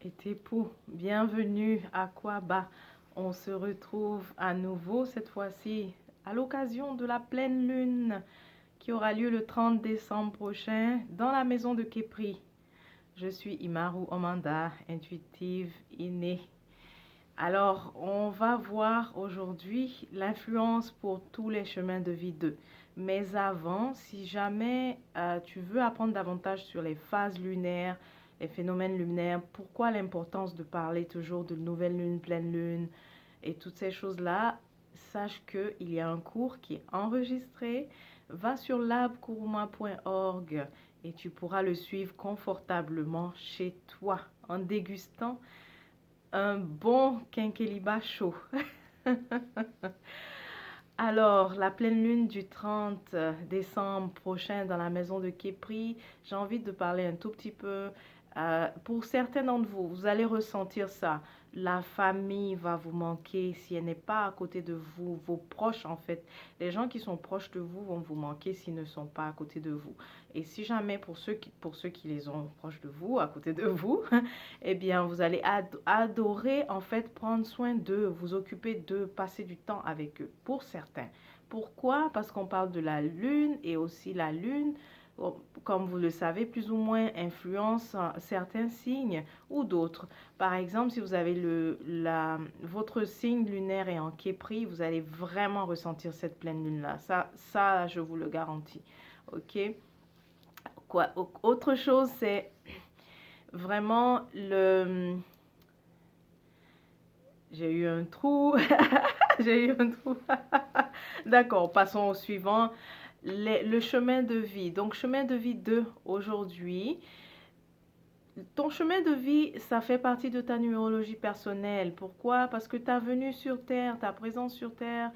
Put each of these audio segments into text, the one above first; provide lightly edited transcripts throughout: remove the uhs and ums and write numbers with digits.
Et époux, bienvenue à Kwaba. On se retrouve à nouveau cette fois-ci à l'occasion de la pleine lune qui aura lieu le 30 décembre prochain dans la maison de Képri. Je suis Imaru Omanda, intuitive innée. Alors, on va voir aujourd'hui l'influence pour tous les chemins de vie 2. Mais avant, si jamais tu veux apprendre davantage sur les phases lunaires, les phénomènes lunaires, pourquoi l'importance de parler toujours de nouvelle lune, pleine lune et toutes ces choses-là, sache qu'il y a un cours qui est enregistré. Va sur labkuruma.org et tu pourras le suivre confortablement chez toi en dégustant un bon quinqueliba chaud. Alors, la pleine lune du 30 décembre prochain dans la maison de Képri, j'ai envie de parler un tout petit peu. Pour certains d'entre vous, vous allez ressentir ça. La famille va vous manquer si elle n'est pas à côté de vous. Vos proches, en fait, les gens qui sont proches de vous vont vous manquer s'ils ne sont pas à côté de vous. Et si jamais, pour ceux qui les ont proches de vous, à côté de vous, eh bien, vous allez adorer, en fait, prendre soin d'eux, vous occuper d'eux, passer du temps avec eux, pour certains. Pourquoi? Parce qu'on parle de la lune et aussi la lune, comme vous le savez, plus ou moins influence certains signes ou d'autres. Par exemple, si vous avez votre signe lunaire est en Képri, vous allez vraiment ressentir cette pleine lune-là. Ça, je vous le garantis. OK? Quoi? Autre chose, c'est vraiment le... J'ai eu un trou. J'ai eu un trou. D'accord, passons au suivant. Le chemin de vie. Donc, chemin de vie 2 aujourd'hui. Ton chemin de vie, ça fait partie de ta numérologie personnelle. Pourquoi? Parce que ta venue sur Terre, ta présence sur Terre,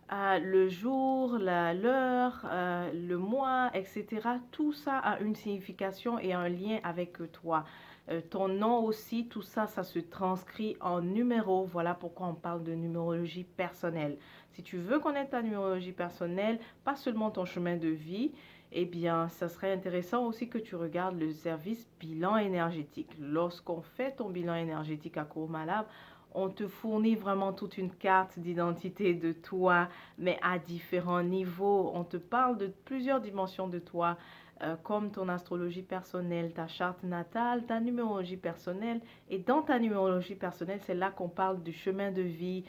le jour, l'heure, le mois, etc. Tout ça a une signification et un lien avec toi. Ton nom aussi, tout ça, ça se transcrit en numéros. Voilà pourquoi on parle de numérologie personnelle. Si tu veux connaître ta numérologie personnelle, pas seulement ton chemin de vie, eh bien, ça serait intéressant aussi que tu regardes le service bilan énergétique. Lorsqu'on fait ton bilan énergétique à Kuruma, on te fournit vraiment toute une carte d'identité de toi, mais à différents niveaux. On te parle de plusieurs dimensions de toi, comme ton astrologie personnelle, ta charte natale, ta numérologie personnelle. Et dans ta numérologie personnelle, c'est là qu'on parle du chemin de vie,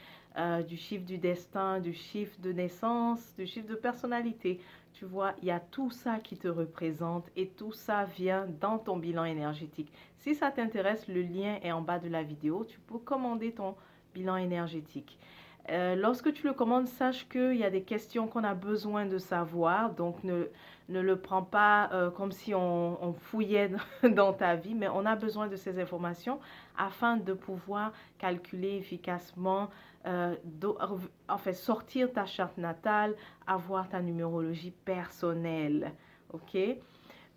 du chiffre du destin, du chiffre de naissance, du chiffre de personnalité. Tu vois, il y a tout ça qui te représente et tout ça vient dans ton bilan énergétique. Si ça t'intéresse, le lien est en bas de la vidéo. Tu peux commander ton bilan énergétique. Lorsque tu le commandes, sache qu'il y a des questions qu'on a besoin de savoir. Donc, ne le prends pas comme si on fouillait dans ta vie, mais on a besoin de ces informations afin de pouvoir calculer efficacement, en fait, sortir ta charte natale, avoir ta numérologie personnelle. OK?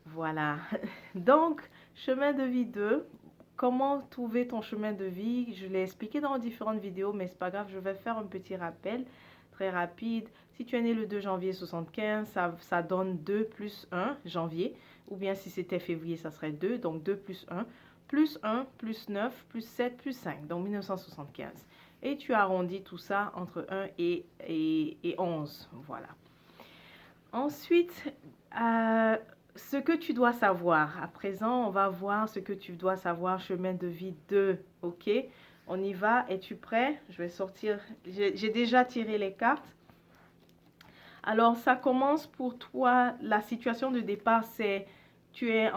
Voilà. Donc, chemin de vie 2. Comment trouver ton chemin de vie? Je l'ai expliqué dans différentes vidéos, mais c'est pas grave, je vais faire un petit rappel très rapide. Si tu es né le 2 janvier 75, ça donne 2 plus 1 janvier. Ou bien si c'était février, ça serait 2, donc 2 plus 1. Plus 1, plus 9, plus 7, plus 5, donc 1975. Et tu arrondis tout ça entre 1 et 11. Voilà. Ensuite, ce que tu dois savoir. À présent, on va voir ce que tu dois savoir, chemin de vie 2. OK? On y va. Es-tu prêt? Je vais sortir. J'ai déjà tiré les cartes. Alors, ça commence pour toi. La situation de départ, c'est tu es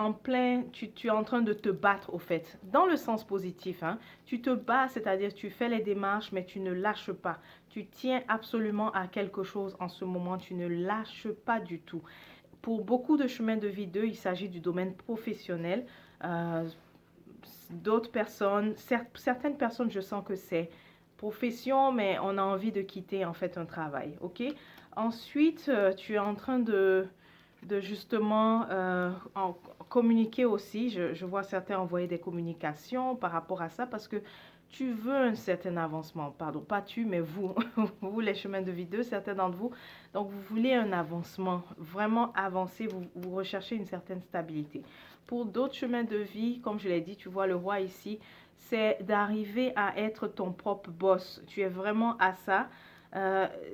tu es en train de te battre au fait, dans le sens positif. Hein. Tu te bats, c'est-à-dire tu fais les démarches, mais tu ne lâches pas. Tu tiens absolument à quelque chose en ce moment, tu ne lâches pas du tout. Pour beaucoup de chemins de vie 2, il s'agit du domaine professionnel. D'autres personnes, certaines personnes, je sens que c'est profession, mais on a envie de quitter en fait un travail. OK? Ensuite, tu es en train de justement communiquer aussi. Je vois certains envoyer des communications par rapport à ça parce que tu veux un certain avancement. Pardon, pas tu, mais vous, vous les chemins de vie 2, certains d'entre vous. Donc, vous voulez un avancement, vraiment avancer, vous recherchez une certaine stabilité. Pour d'autres chemins de vie, comme je l'ai dit, tu vois le roi ici, c'est d'arriver à être ton propre boss. Tu es vraiment à ça.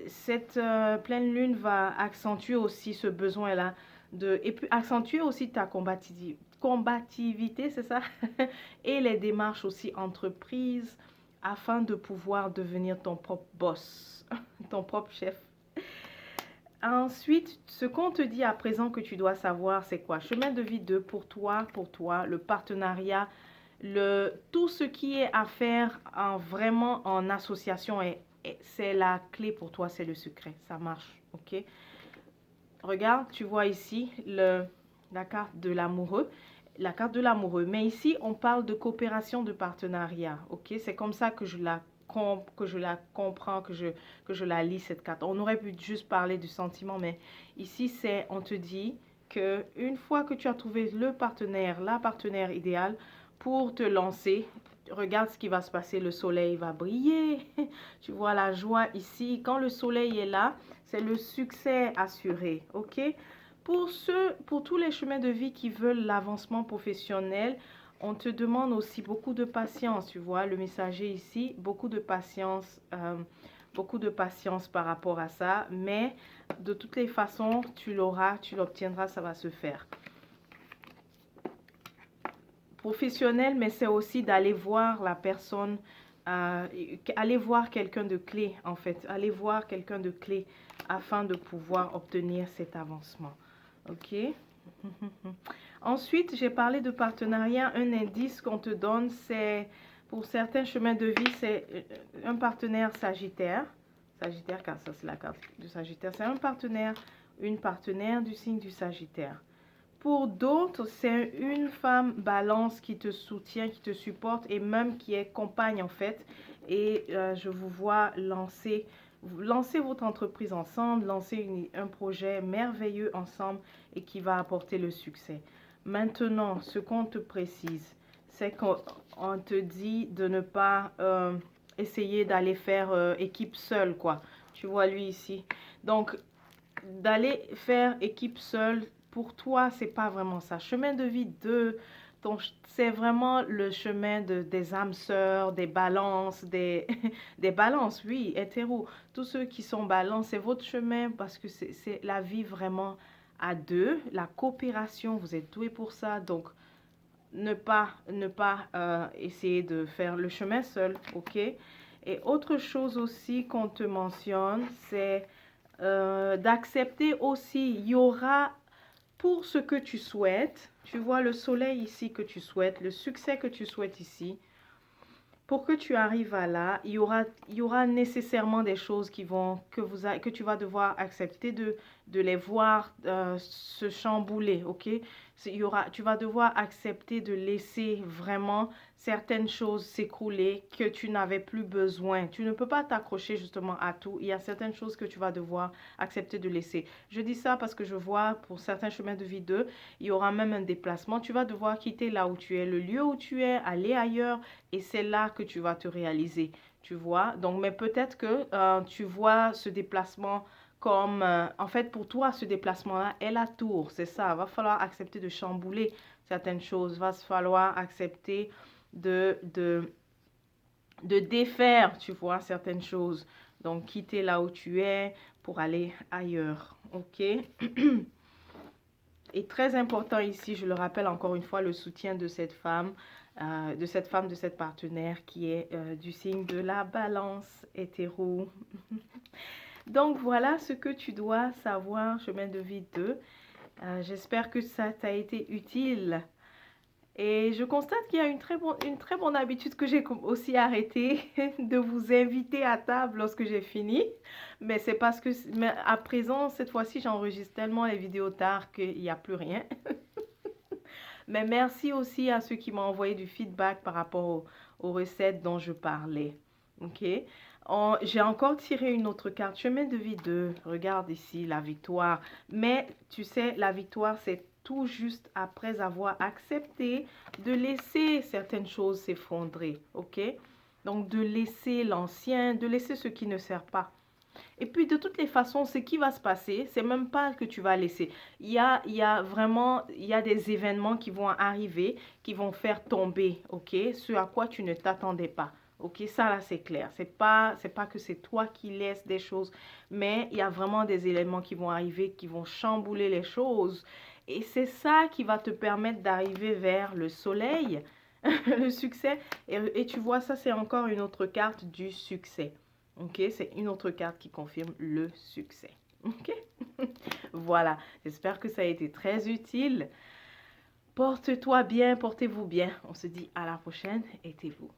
Cette pleine lune va accentuer aussi ce besoin-là et puis accentuer aussi ta combativité, c'est ça? Et les démarches aussi entreprises afin de pouvoir devenir ton propre boss, ton propre chef. Ensuite, ce qu'on te dit à présent que tu dois savoir, c'est quoi? Chemin de vie 2 pour toi, le partenariat, tout ce qui est à faire vraiment en association, c'est la clé pour toi, c'est le secret. Ça marche, ok? Regarde, tu vois ici la carte de l'amoureux. La carte de l'amoureux. Mais ici, on parle de coopération, de partenariat. Ok, c'est comme ça que je la comprends, que je la lis, cette carte. On aurait pu juste parler du sentiment, mais ici, on te dit que une fois que tu as trouvé le partenaire, la partenaire idéale pour te lancer, regarde ce qui va se passer. Le soleil va briller. Tu vois la joie ici. Quand le soleil est là, c'est le succès assuré. Ok? Pour tous les chemins de vie qui veulent l'avancement professionnel, on te demande aussi beaucoup de patience. Tu vois, le messager ici, beaucoup de patience par rapport à ça. Mais de toutes les façons, tu l'auras, tu l'obtiendras, ça va se faire. Professionnel, mais c'est aussi d'aller voir la personne, aller voir quelqu'un de clé en fait, aller voir quelqu'un de clé afin de pouvoir obtenir cet avancement. Ok. Ensuite, j'ai parlé de partenariat. Un indice qu'on te donne, c'est pour certains chemins de vie, c'est un partenaire Sagittaire. Sagittaire, car ça c'est la carte du Sagittaire. C'est un partenaire, une partenaire du signe du Sagittaire. Pour d'autres, c'est une femme balance qui te soutient, qui te supporte et même qui est compagne en fait. Et je vous vois lancer votre entreprise ensemble, lancer un projet merveilleux ensemble et qui va apporter le succès. Maintenant, ce qu'on te précise, c'est qu'on te dit de ne pas essayer d'aller faire équipe seule, quoi. Tu vois lui ici. Donc, d'aller faire équipe seule, pour toi, c'est pas vraiment ça. Chemin de vie 2, c'est vraiment le chemin des âmes sœurs, des balances, des balances, oui, hétéro. Tous ceux qui sont balances, c'est votre chemin parce que c'est la vie vraiment à deux, la coopération, vous êtes doués pour ça. Donc, ne pas essayer de faire le chemin seul, ok? Et autre chose aussi qu'on te mentionne, c'est d'accepter aussi, il y aura pour ce que tu souhaites, tu vois le soleil ici que tu souhaites, le succès que tu souhaites ici, pour que tu arrives à là, il y aura nécessairement des choses que tu vas devoir accepter de les voir se chambouler, ok? Tu vas devoir accepter de laisser vraiment certaines choses s'écrouler que tu n'avais plus besoin. Tu ne peux pas t'accrocher justement à tout. Il y a certaines choses que tu vas devoir accepter de laisser. Je dis ça parce que je vois pour certains chemins de vie 2, il y aura même un déplacement. Tu vas devoir quitter là où tu es, le lieu où tu es, aller ailleurs et c'est là que tu vas te réaliser. Tu vois? Donc, mais peut-être que tu vois ce déplacement comme, en fait, pour toi, ce déplacement-là est la tour, c'est ça. Il va falloir accepter de chambouler certaines choses. Il va falloir accepter de défaire, tu vois, certaines choses. Donc, quitter là où tu es pour aller ailleurs, ok? Et très important ici, je le rappelle encore une fois, le soutien de cette femme, de cette partenaire qui est du signe de la balance hétéro. Donc voilà ce que tu dois savoir, chemin de vie 2. J'espère que ça t'a été utile. Et je constate qu'il y a une très bonne habitude que j'ai aussi arrêté de vous inviter à table lorsque j'ai fini. Mais c'est parce que à présent, cette fois-ci, j'enregistre tellement les vidéos tard qu'il n'y a plus rien. Mais merci aussi à ceux qui m'ont envoyé du feedback par rapport aux recettes dont je parlais. Ok? J'ai encore tiré une autre carte. Chemin de vie 2. Regarde ici la victoire. Mais tu sais, la victoire, c'est tout juste après avoir accepté de laisser certaines choses s'effondrer, ok? Donc, de laisser l'ancien, de laisser ce qui ne sert pas. Et puis, de toutes les façons, ce qui va se passer, c'est même pas que tu vas laisser. Il y a des événements qui vont arriver, qui vont faire tomber, ok? Ce à quoi tu ne t'attendais pas. Ok, ça là c'est clair. C'est pas que c'est toi qui laisses des choses, mais il y a vraiment des éléments qui vont arriver, qui vont chambouler les choses. Et c'est ça qui va te permettre d'arriver vers le soleil, le succès. Et tu vois, ça c'est encore une autre carte du succès. Ok, c'est une autre carte qui confirme le succès. Ok, voilà. J'espère que ça a été très utile. Porte-toi bien, portez-vous bien. On se dit à la prochaine. Aidez-vous.